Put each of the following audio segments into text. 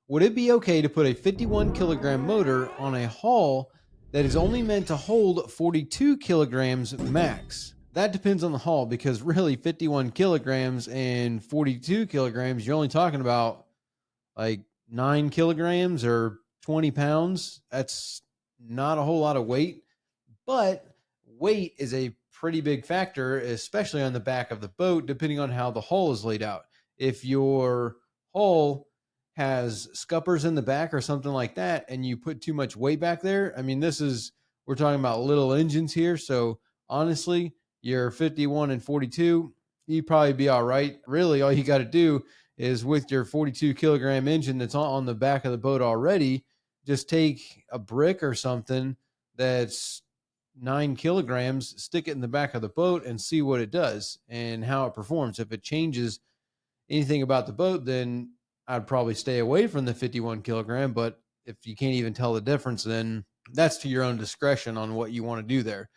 Would it be okay to put a 51 kilogram motor on a hull that is only meant to hold 42 kilograms max? That depends on the hull because really 51 kilograms and 42 kilograms, you're only talking about like 9 kilograms or 20 pounds. That's not a whole lot of weight, but weight is a pretty big factor, especially on the back of the boat, depending on how the hull is laid out. If your hull has scuppers in the back or something like that, and you put too much weight back there, I mean, we're talking about little engines here. So honestly, your 51 and 42, you'd probably be all right. Really, all you got to do is with your 42 kilogram engine that's on the back of the boat already, just take a brick or something that's 9 kilograms, stick it in the back of the boat and see what it does and how it performs. If it changes anything about the boat, then I'd probably stay away from the 51 kilogram. But if you can't even tell the difference, then that's to your own discretion on what you want to do there.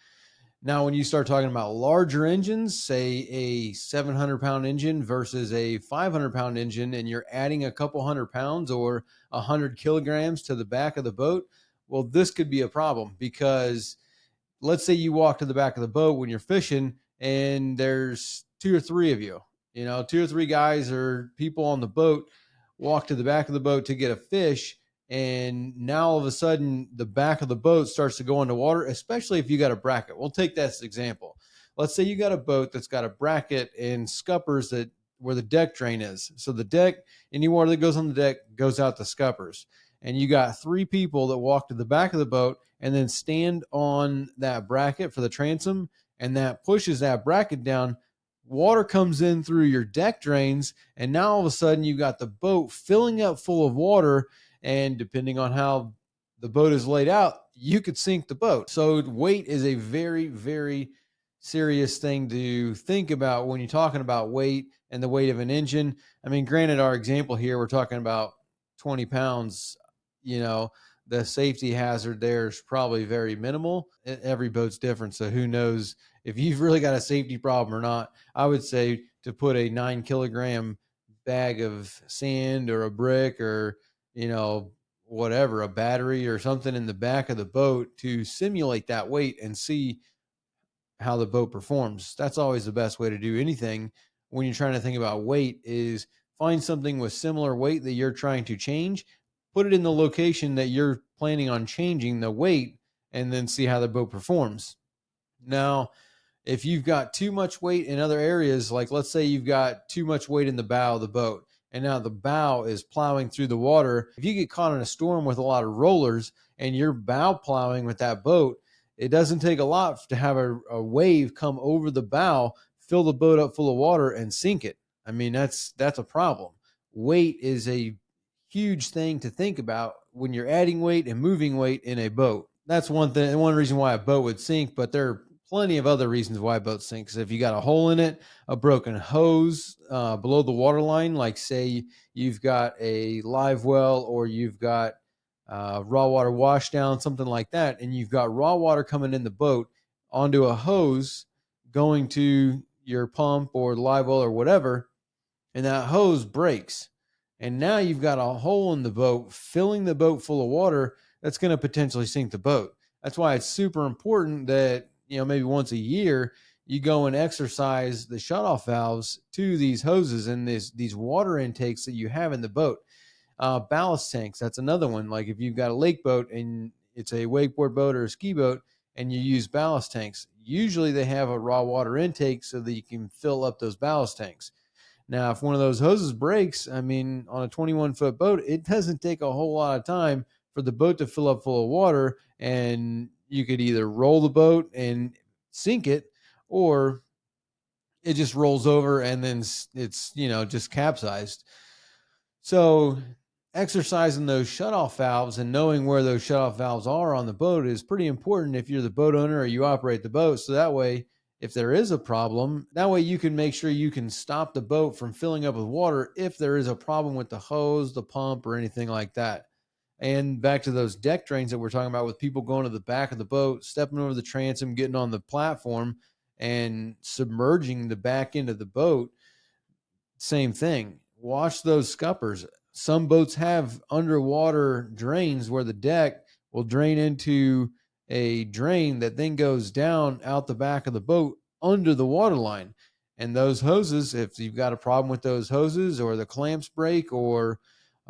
Now, when you start talking about larger engines, say a 700-pound engine versus a 500-pound engine, and you're adding a couple 100 pounds or 100 kilograms to the back of the boat, well, this could be a problem because let's say you walk to the back of the boat when you're fishing and there's two or three of you, two or three guys or people on the boat walk to the back of the boat to get a fish. And now all of a sudden the back of the boat starts to go into water, especially if you got a bracket. We'll take that as an example. Let's say you got a boat that's got a bracket and scuppers that where the deck drain is. So the deck, any water that goes on the deck goes out the scuppers. And you got three people that walk to the back of the boat and then stand on that bracket for the transom, and that pushes that bracket down. Water comes in through your deck drains, and now all of a sudden you've got the boat filling up full of water, and depending on how the boat is laid out, you could sink the boat. So weight is a very, very serious thing to think about when you're talking about weight and the weight of an engine. I mean, granted, our example here, we're talking about 20 pounds, the safety hazard there is probably very minimal. Every boat's different, so who knows if you've really got a safety problem or not. I would say to put a 9 kilogram bag of sand or a brick or whatever, a battery or something in the back of the boat to simulate that weight and see how the boat performs. That's always the best way to do anything when you're trying to think about weight, is find something with similar weight that you're trying to change, put it in the location that you're planning on changing the weight, and then see how the boat performs. Now, if you've got too much weight in other areas, like let's say you've got too much weight in the bow of the boat, and now the bow is plowing through the water. If you get caught in a storm with a lot of rollers and you're bow plowing with that boat, it doesn't take a lot to have a wave come over the bow, fill the boat up full of water, and sink it. I mean, that's a problem. Weight is a huge thing to think about when you're adding weight and moving weight in a boat. That's one thing, one reason why a boat would sink, but there are plenty of other reasons why a boat sinks. If you got a hole in it, a broken hose below the water line, like say you've got a live well or you've got raw water washdown, something like that, and you've got raw water coming in the boat onto a hose going to your pump or live well or whatever, and that hose breaks. And now you've got a hole in the boat, filling the boat full of water that's going to potentially sink the boat. That's why it's super important that, maybe once a year, you go and exercise the shutoff valves to these hoses and these water intakes that you have in the boat. Ballast tanks, that's another one. Like if you've got a lake boat and it's a wakeboard boat or a ski boat and you use ballast tanks, usually they have a raw water intake so that you can fill up those ballast tanks. Now, if one of those hoses breaks, I mean, on a 21-foot boat, it doesn't take a whole lot of time for the boat to fill up full of water, and you could either roll the boat and sink it, or it just rolls over and then it's just capsized. So exercising those shutoff valves and knowing where those shutoff valves are on the boat is pretty important if you're the boat owner or you operate the boat. So that way, if there is a problem, that way you can make sure you can stop the boat from filling up with water if there is a problem with the hose, the pump, or anything like that. And back to those deck drains that we're talking about with people going to the back of the boat, stepping over the transom, getting on the platform, and submerging the back end of the boat. Same thing. Wash those scuppers. some boats have underwater drains where the deck will drain into a drain that then goes down out the back of the boat under the water line. And those hoses, if you've got a problem with those hoses, or the clamps break, or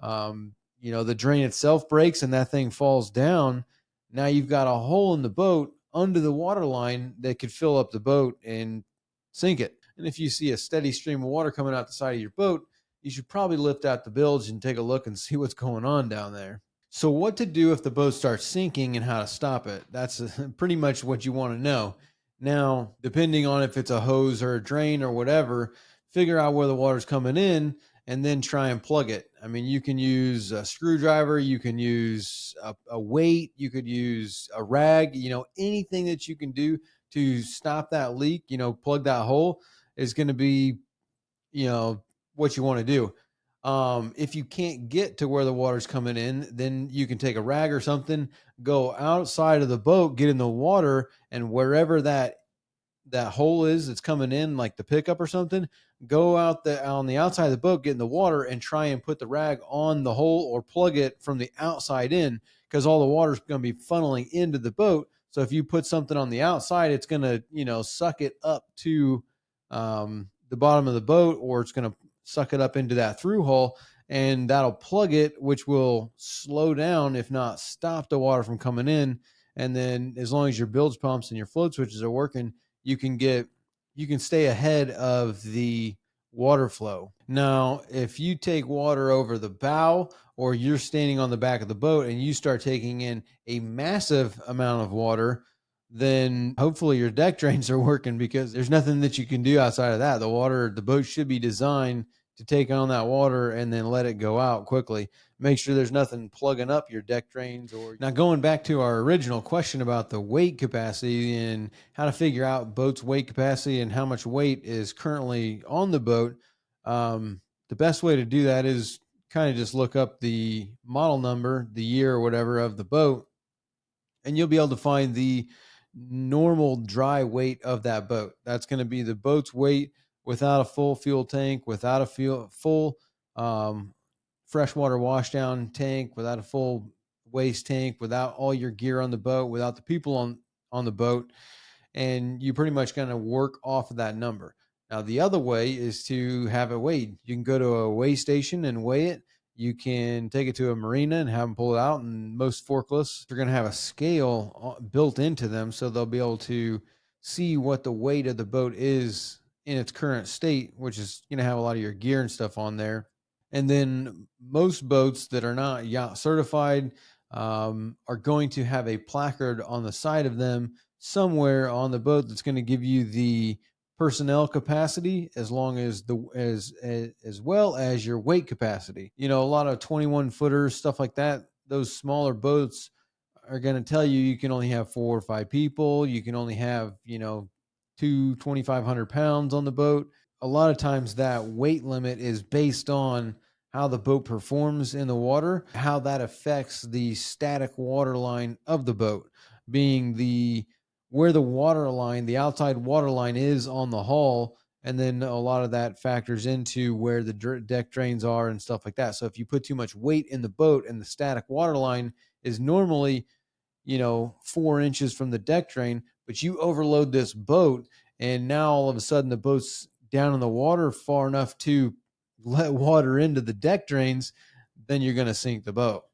the drain itself breaks and that thing falls down, now you've got a hole in the boat under the water line that could fill up the boat and sink it. And if you see a steady stream of water coming out the side of your boat, you should probably lift out the bilge and take a look and see what's going on down there. So, what to do if the boat starts sinking and how to stop it? That's pretty much what you want to know. Now, depending on if it's a hose or a drain or whatever, figure out where the water's coming in and then try and plug it. I mean, you can use a screwdriver, you can use a weight, you could use a rag, anything that you can do to stop that leak, plug that hole is going to be, what you want to do. If you can't get to where the water's coming in, then you can take a rag or something, go outside of the boat, get in the water, and wherever that hole is that's coming in, like the pickup or something, go out on the outside of the boat, get in the water, and try and put the rag on the hole or plug it from the outside in, because all the water's going to be funneling into the boat. So if you put something on the outside, it's going to, suck it up to the bottom of the boat, or it's going to suck it up into that through hole, and that'll plug it, which will slow down, if not stop, the water from coming in. And then as long as your bilge pumps and your float switches are working, you can stay ahead of the water flow. Now, if you take water over the bow, or you're standing on the back of the boat and you start taking in a massive amount of water, then hopefully your deck drains are working, because there's nothing that you can do outside of that. The boat should be designed to take on that water and then let it go out quickly. Make sure there's nothing plugging up your deck drains. Or now, going back to our original question about the weight capacity and how to figure out boat's weight capacity and how much weight is currently on the boat, the best way to do that is kind of just look up the model number, the year or whatever of the boat, and you'll be able to find the normal dry weight of that boat. That's going to be the boat's weight without a full fuel tank, without a full freshwater washdown tank, without a full waste tank, without all your gear on the boat, without the people on the boat. And you pretty much going to work off of that number. Now, the other way is to have it weighed. You can go to a weigh station and weigh it. You can take it to a marina and have them pull it out. And most forklifts are going to have a scale built into them, so they'll be able to see what the weight of the boat is in its current state, which is going to have a lot of your gear and stuff on there. And then most boats that are not yacht certified are going to have a placard on the side of them somewhere on the boat that's going to give you the personnel capacity, as long as as well as your weight capacity. A lot of 21 footers, stuff like that, those smaller boats are going to tell you can only have 4 or 5 people. You can only have, 2,500 pounds on the boat. A lot of times that weight limit is based on how the boat performs in the water, how that affects the static water line of the boat, being where the outside water line is on the hull. And then a lot of that factors into where the deck drains are and stuff like that. So if you put too much weight in the boat and the static water line is normally, 4 inches from the deck drain, but you overload this boat, and now all of a sudden the boat's down in the water far enough to let water into the deck drains, then you're going to sink the boat.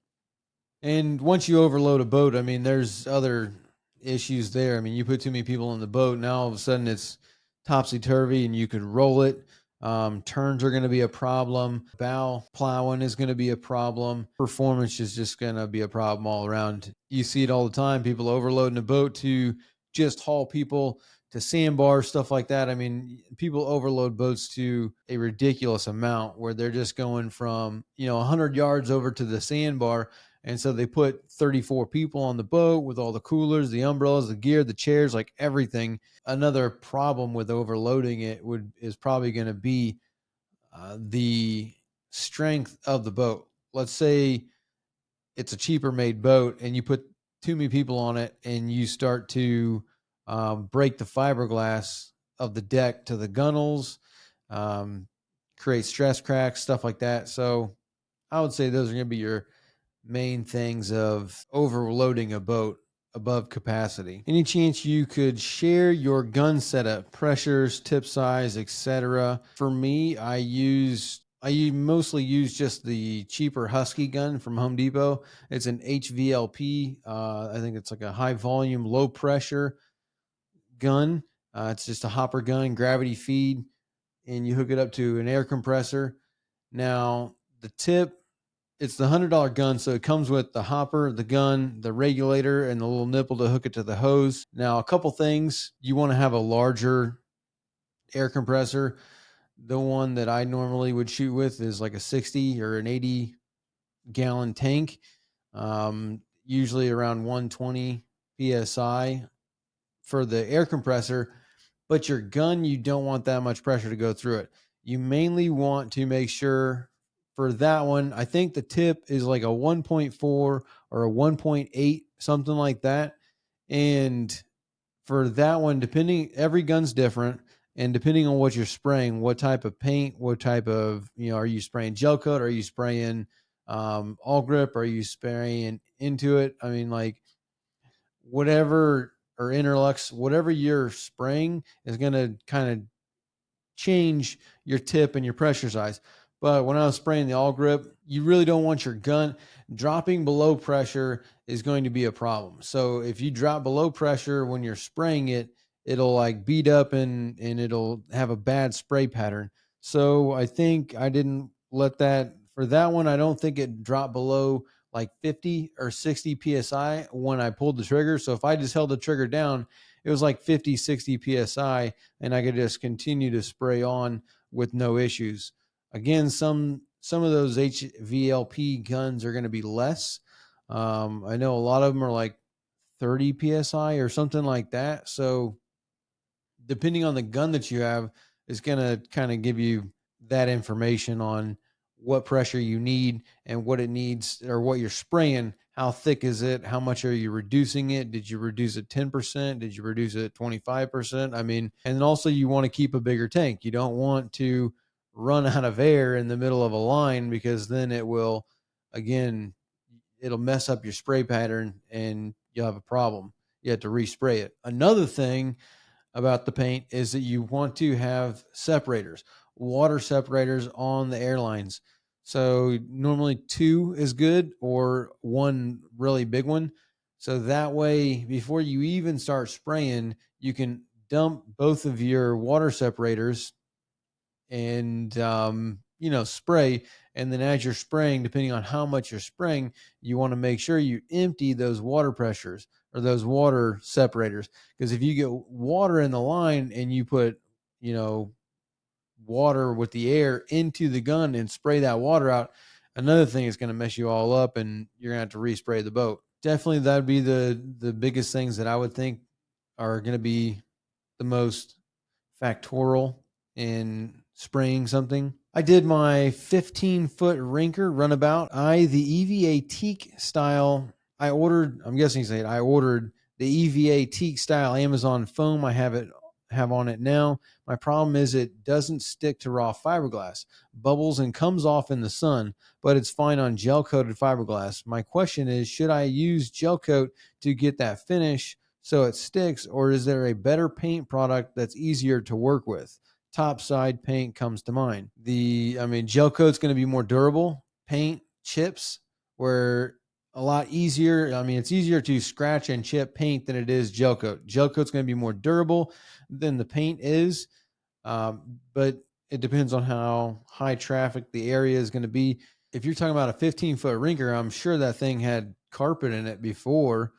And once you overload a boat, I mean, there's other issues there. I mean, you put too many people on the boat, now all of a sudden it's topsy-turvy and you could roll it. Turns are going to be a problem. Bow plowing is going to be a problem. Performance is just going to be a problem all around. You see it all the time. People overloading a boat to just haul people to sandbars, stuff like that. I mean, people overload boats to a ridiculous amount, where they're just going from, 100 yards over to the sandbar. And so they put 34 people on the boat with all the coolers, the umbrellas, the gear, the chairs, like everything. Another problem with overloading it is probably going to be the strength of the boat. Let's say it's a cheaper made boat and you put too many people on it, and you start to break the fiberglass of the deck to the gunnels, create stress cracks, stuff like that. So I would say those are going to be your main things of overloading a boat above capacity. Any chance you could share your gun setup, pressures, tip size, etc.? For me, I mostly use just the cheaper Husky gun from Home Depot. It's an HVLP. I think it's like a high volume, low pressure gun. It's just a hopper gun, gravity feed, and you hook it up to an air compressor. Now, the tip, it's the $100 gun, so it comes with the hopper, the gun, the regulator, and the little nipple to hook it to the hose. Now, a couple things: you want to have a larger air compressor. The one that I normally would shoot with is like a 60 or an 80-gallon tank, usually around 120 psi for the air compressor. But your gun, you don't want that much pressure to go through it. You mainly want to make sure for that one, I think the tip is like a 1.4 or a 1.8, something like that. And for that one, depending, every gun's different. And depending on what you're spraying, what type of paint, what type of, are you spraying gel coat? Are you spraying all grip? Are you spraying into it? I mean, like, whatever, or Interlux, whatever you're spraying is going to kind of change your tip and your pressure size. But when I was spraying the all grip, you really don't want your gun dropping below pressure is going to be a problem. So if you drop below pressure when you're spraying it, it'll like beat up and it'll have a bad spray pattern. So I think I didn't let that for that one. I don't think it dropped below like 50 or 60 psi when I pulled the trigger. So if I just held the trigger down, it was like 50, 60 psi, and I could just continue to spray on with no issues. Again, some of those HVLP guns are going to be less. I know a lot of them are like 30 psi or something like that. So depending on the gun that you have, is going to kind of give you that information on what pressure you need and what it needs, or what you're spraying. How thick is it? How much are you reducing it? Did you reduce it 10%? Did you reduce it 25%? I mean, and then also you want to keep a bigger tank. You don't want to run out of air in the middle of a line, because then it will, again, it'll mess up your spray pattern and you'll have a problem. You have to respray it. Another thing about the paint is that you want to have separators, water separators on the airlines. So normally 2 is good, or 1 really big one. So that way, before you even start spraying, you can dump both of your water separators and, spray. And then as you're spraying, depending on how much you're spraying, you want to make sure you empty those water pressures or those water separators. Because if you get water in the line and you put, water with the air into the gun and spray that water out, another thing is going to mess you all up, and you're going to have to respray the boat. Definitely, that would be the biggest things that I would think are going to be the most factorial in spraying something. I did my 15-foot rinker runabout. The EVA Teak style. I'm guessing you say it. I ordered the EVA Teak style Amazon foam. I have on it now. My problem is it doesn't stick to raw fiberglass, bubbles and comes off in the sun, but it's fine on gel coated fiberglass. My question is, should I use gel coat to get that finish so it sticks, or is there a better paint product that's easier to work with? Topside paint comes to mind. Gel coat's going to be more durable. Paint chips, where a lot easier. It's easier to scratch and chip paint than it is gel coat. Gel coat's going to be more durable than the paint is, but it depends on how high traffic the area is going to be. If you're talking about a 15-foot rinker, I'm sure that thing had carpet in it before.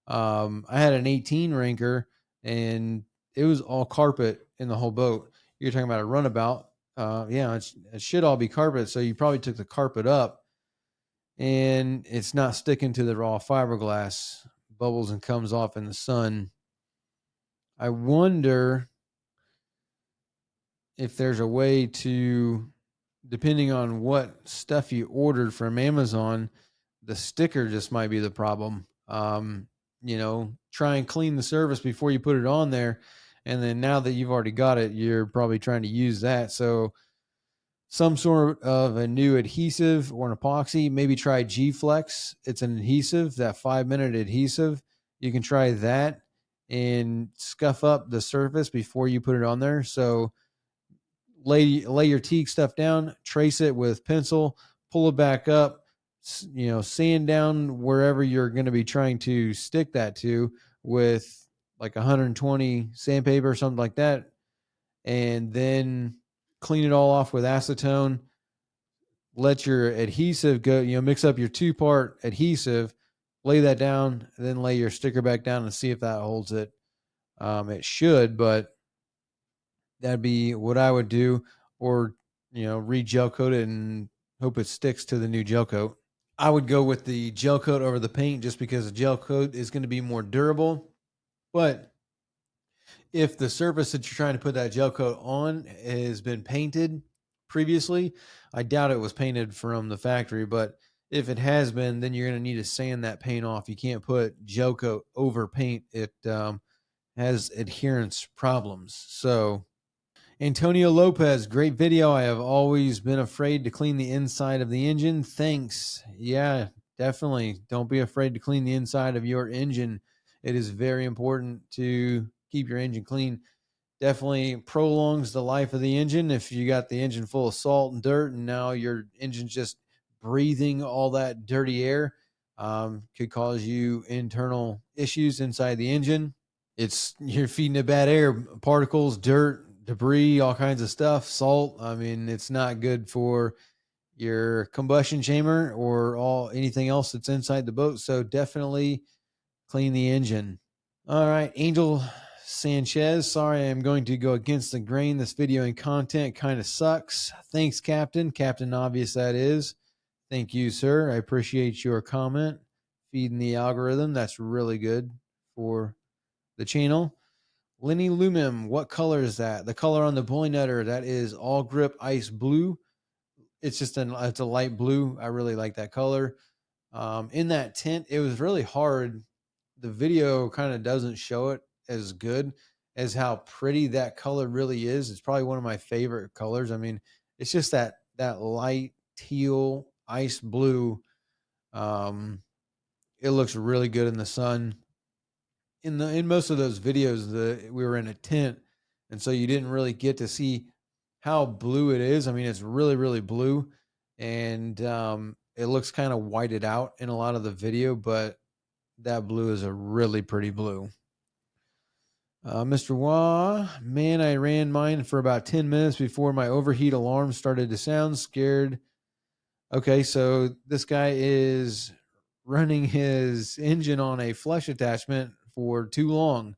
I had an 18 rinker and it was all carpet in the whole boat. You're talking about a runabout. It should all be carpet. So you probably took the carpet up and it's not sticking to the raw fiberglass, bubbles and comes off in the sun. I wonder if there's a way to, depending on what stuff you ordered from Amazon, the sticker just might be the problem. Try and clean the surface before you put it on there. And then now that you've already got it, you're probably trying to use that. So some sort of a new adhesive or an epoxy. Maybe try G-Flex. It's an adhesive, that 5-minute adhesive. You can try that and scuff up the surface before you put it on there. So lay your teak stuff down, trace it with pencil, pull it back up, sand down wherever you're going to be trying to stick that to with like 120 sandpaper or something like that, and then clean it all off with acetone. Let your adhesive go, mix up your 2-part adhesive, lay that down, then lay your sticker back down and see if that holds it. It should, but that'd be what I would do, or re-gel coat it and hope it sticks to the new gel coat. I would go with the gel coat over the paint just because the gel coat is going to be more durable. But if the surface that you're trying to put that gel coat on has been painted previously, I doubt it was painted from the factory, but if it has been, then you're going to need to sand that paint off. You can't put gel coat over paint. It has adherence problems. So Antonio Lopez, great video. I have always been afraid to clean the inside of the engine. Thanks. Yeah, definitely. Don't be afraid to clean the inside of your engine. It is very important to keep your engine clean. Definitely prolongs the life of the engine. If you got the engine full of salt and dirt and now your engine's just breathing all that dirty air, could cause you internal issues inside the engine. You're feeding it bad air, particles, dirt, debris, all kinds of stuff, salt. I mean, it's not good for your combustion chamber or anything else that's inside the boat. So definitely clean the engine. All right, Angel Sanchez. Sorry, I'm going to go against the grain. This video and content kind of sucks. Thanks, Captain. Captain Obvious, that is. Thank you, sir. I appreciate your comment. Feeding the algorithm. That's really good for the channel. Lenny Lumim, what color is that? The color on the Bully Nutter, that is All Grip Ice Blue. It's a light blue. I really like that color. In that tint, it was really hard. The video kind of doesn't show it as good as how pretty that color really is. It's probably one of my favorite colors. I mean, it's just that light teal ice blue. It looks really good in the sun. In most of those videos, we were in a tent, and so you didn't really get to see how blue it is. I mean, it's really, really blue, and it looks kind of whited out in a lot of the video, but that blue is a really pretty blue. Mr. Wah, man, I ran mine for about 10 minutes before my overheat alarm started to sound. Scared. Okay, so this guy is running his engine on a flush attachment for too long.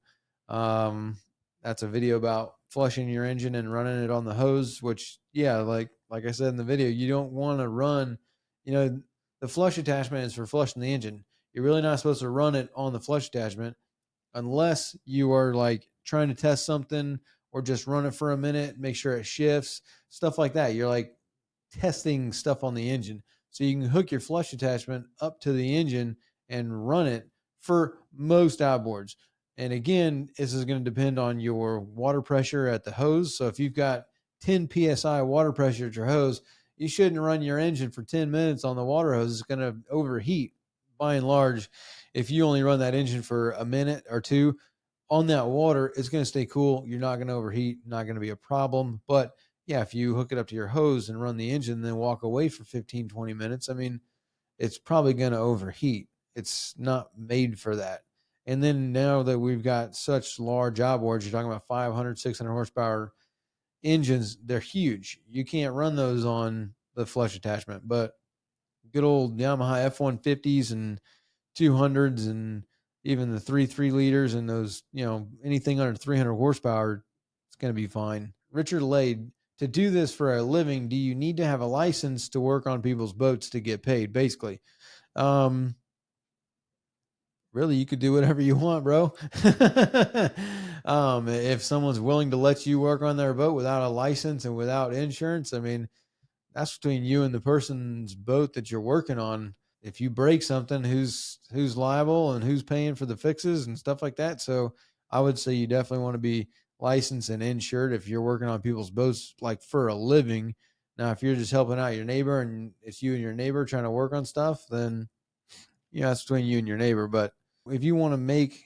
That's a video about flushing your engine and running it on the hose, which, yeah, like I said in the video, you don't want to run, the flush attachment is for flushing the engine. You're really not supposed to run it on the flush attachment unless you are like trying to test something or just run it for a minute, make sure it shifts, stuff like that. You're like testing stuff on the engine. So you can hook your flush attachment up to the engine and run it for most outboards. And again, this is going to depend on your water pressure at the hose. So if you've got 10 psi water pressure at your hose, you shouldn't run your engine for 10 minutes on the water hose. It's going to overheat. By and large, if you only run that engine for a minute or two on that water, it's going to stay cool. You're not going to overheat, not going to be a problem. But yeah, if you hook it up to your hose and run the engine, then walk away for 15, 20 minutes, I mean, it's probably going to overheat. It's not made for that. And then now that we've got such large outboards, you're talking about 500, 600 horsepower engines, they're huge. You can't run those on the flush attachment. But good old Yamaha F-150s and 200s and even the 3 liters and those, anything under 300 horsepower, it's going to be fine. Richard Lade, to do this for a living, do you need to have a license to work on people's boats to get paid? Basically, really, you could do whatever you want, bro. If someone's willing to let you work on their boat without a license and without insurance, I mean, that's between you and the person's boat that you're working on. If you break something, who's liable and who's paying for the fixes and stuff like that. So I would say you definitely want to be licensed and insured if you're working on people's boats like for a living. Now, if you're just helping out your neighbor and it's you and your neighbor trying to work on stuff, then that's between you and your neighbor. But if you want to make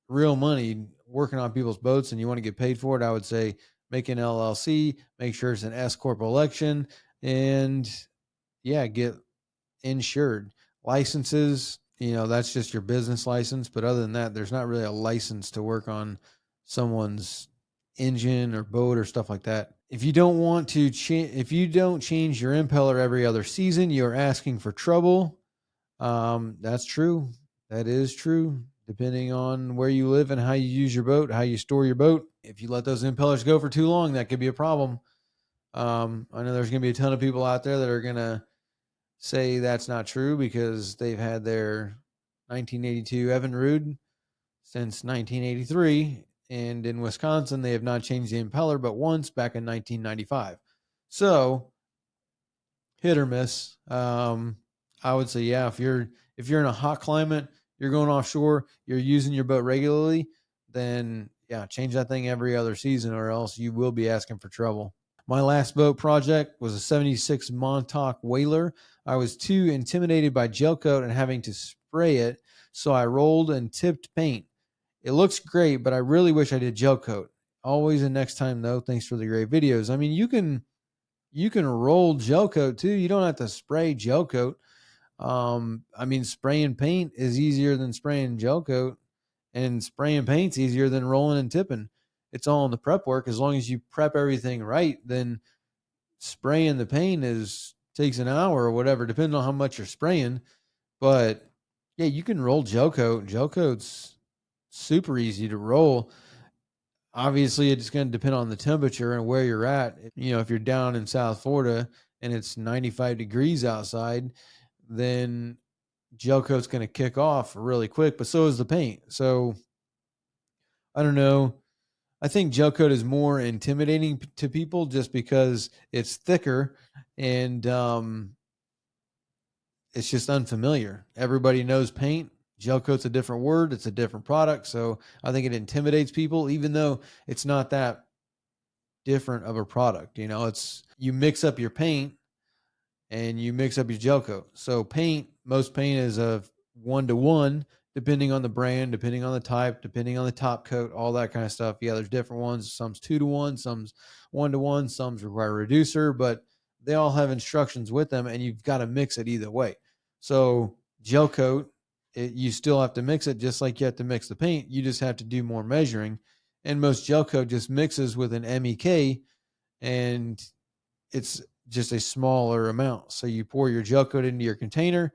real money working on people's boats and you want to get paid for it, I would say make an LLC, make sure it's an S corp election, and get insured. Licenses, that's just your business license. But other than that, there's not really a license to work on someone's engine or boat or stuff like that. If you don't want to if you don't change your impeller every other season, you're asking for trouble. That's true. That is true. Depending on where you live and how you use your boat, how you store your boat. If you let those impellers go for too long, that could be a problem. I know there's going to be a ton of people out there that are going to say that's not true because they've had their 1982 Evinrude since 1983. And in Wisconsin, they have not changed the impeller but once back in 1995. So, hit or miss. I would say, if you're in a hot climate, you're going offshore, you're using your boat regularly, then change that thing every other season, or else you will be asking for trouble. My last boat project was a 76 Montauk whaler. I was too intimidated by Gelcoat and having to spray it, so I rolled and tipped paint. It looks great, but I really wish I did Gelcoat. Always and next time though. Thanks for the great videos. I mean, you can roll Gelcoat too. You don't have to spray Gelcoat. I mean, spraying paint is easier than spraying Gelcoat, and spraying paint's easier than rolling and tipping. It's all in the prep work. As long as you prep everything right, then spraying the paint takes an hour or whatever, depending on how much you're spraying. But you can roll Gelcoat. Gelcoat's super easy to roll. Obviously, it's going to depend on the temperature and where you're at. If you're down in South Florida and it's 95 degrees outside, then Gelcoat's going to kick off really quick, but so is the paint. So I don't know. I think Gelcoat is more intimidating to people just because it's thicker and it's just unfamiliar. Everybody knows paint. Gelcoat's a different word. It's a different product. So I think it intimidates people, even though it's not that different of a product. It's you mix up your paint and you mix up your Gelcoat. So most paint is a 1-to-1, depending on the brand, depending on the type, depending on the top coat, all that kind of stuff. There's different ones. Some's 2-to-1, some's 1-to-1, some's require a reducer, but they all have instructions with them, and you've got to mix it either way. So Gelcoat, you still have to mix it just like you have to mix the paint. You just have to do more measuring. And most Gelcoat just mixes with an MEK, and it's just a smaller amount. So you pour your Gelcoat into your container,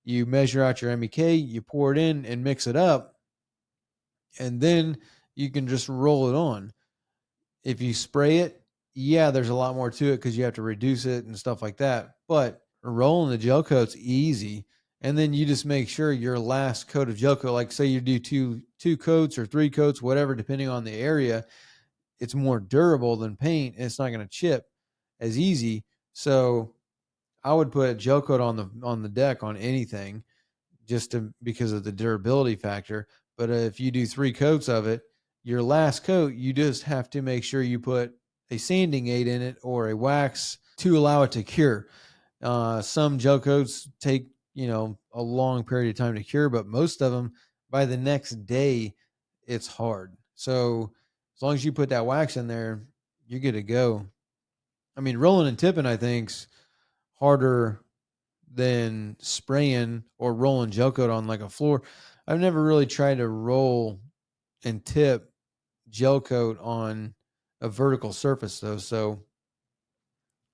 you measure out your MEK, you pour it in and mix it up, and then you can just roll it on. If you spray it, there's a lot more to it because you have to reduce it and stuff like that. But rolling the Gelcoat's easy. And then you just make sure your last coat of Gelcoat, like say you do two coats or 3 coats, whatever, depending on the area, it's more durable than paint and it's not going to chip as easy. So I would put Gelcoat on the deck on anything because of the durability factor. But if you do 3 coats of it, your last coat, you just have to make sure you put a sanding aid in it or a wax to allow it to cure. Some Gelcoats take a long period of time to cure, but most of them by the next day it's hard. So as long as you put that wax in there, you're good to go. I mean, rolling and tipping, I think's harder than spraying or rolling Gelcoat on like a floor. I've never really tried to roll and tip Gelcoat on a vertical surface though, so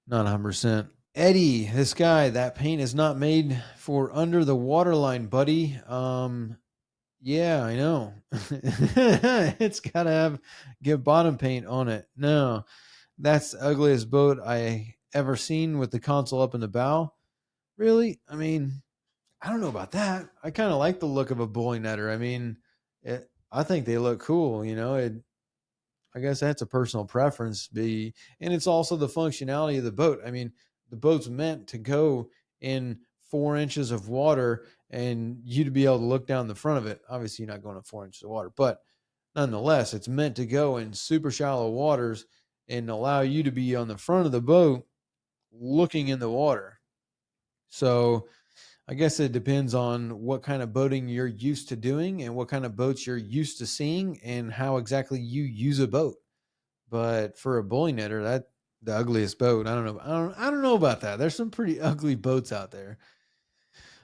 not 100%. Eddie, this guy, that paint is not made for under the waterline, buddy. Yeah, I know. It's got to get bottom paint on it. No, that's the ugliest boat I ever seen with the console up in the bow. Really? I mean, I don't know about that. I kind of like the look of a bully netter. I mean, I think they look cool. I guess that's a personal preference. And it's also the functionality of the boat. I mean, the boat's meant to go in 4 inches of water and you to be able to look down the front of it. Obviously, you're not going in 4 inches of water, but nonetheless, it's meant to go in super shallow waters and allow you to be on the front of the boat looking in the water. So I guess it depends on what kind of boating you're used to doing and what kind of boats you're used to seeing and how exactly you use a boat. But for a bully netter, that the ugliest boat. I don't know. I don't know about that. There's some pretty ugly boats out there.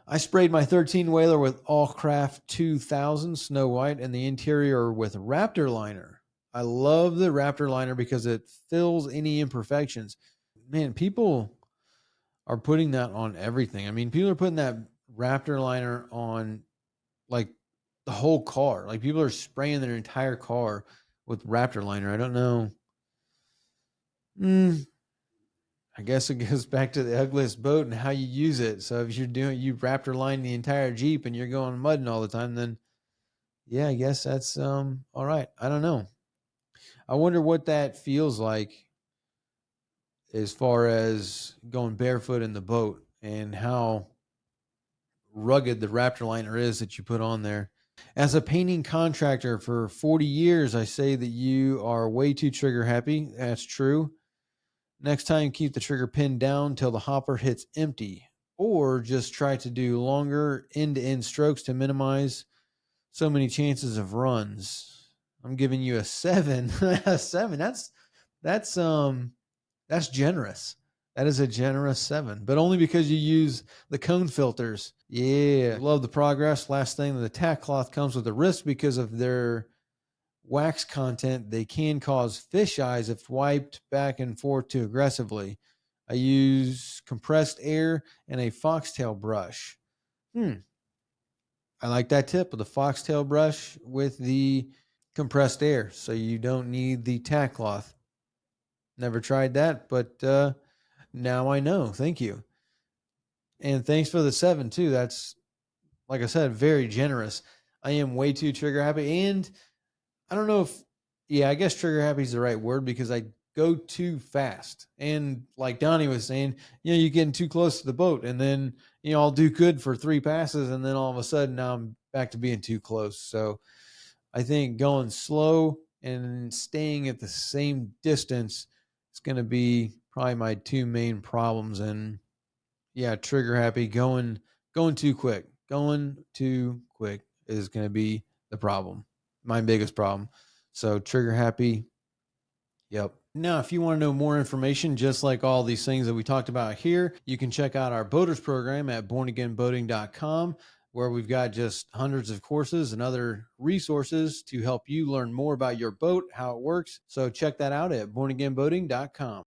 I sprayed my 13 whaler with All Craft 2000 Snow White and the interior with Raptor liner. I love the Raptor liner because it fills any imperfections. Man, people are putting that on everything. I mean, people are putting that Raptor liner on like the whole car. Like people are spraying their entire car with Raptor liner. I don't know. I guess it goes back to the ugliest boat and how you use it. So if you Raptor line the entire Jeep and you're going mudding all the time, then yeah, I guess that's all right. I don't know. I wonder what that feels like as far as going barefoot in the boat and how rugged the Raptor liner is that you put on there. As a painting contractor for 40 years, I say that you are way too trigger happy. That's true. Next time, keep the trigger pinned down till the hopper hits empty, or just try to do longer end-to-end strokes to minimize so many chances of runs. I'm giving you a 7. A 7. That's generous. That is a generous 7, but only because you use the cone filters. Yeah, love the progress. Last thing, the tack cloth comes with a risk because of their wax content. They can cause fish eyes if wiped back and forth too aggressively. I use compressed air and a foxtail brush. I like that tip with the foxtail brush with the compressed air, so you don't need the tack cloth. Never tried that, but now I know. Thank you. And thanks for the 7 too. That's, like I said, very generous. I am way too trigger happy. And I don't know if, yeah, I guess trigger happy is the right word because I go too fast. And like Donnie was saying, you're getting too close to the boat. And then, I'll do good for 3 passes. And then all of a sudden now I'm back to being too close. So I think going slow and staying at the same distance is going to be probably my 2 main problems. And yeah, trigger happy, going too quick. Going too quick is going to be the problem. My biggest problem. So trigger happy. Yep. Now, if you want to know more information, just like all these things that we talked about here, you can check out our boaters program at bornagainboating.com, where we've got just hundreds of courses and other resources to help you learn more about your boat, how it works. So check that out at bornagainboating.com.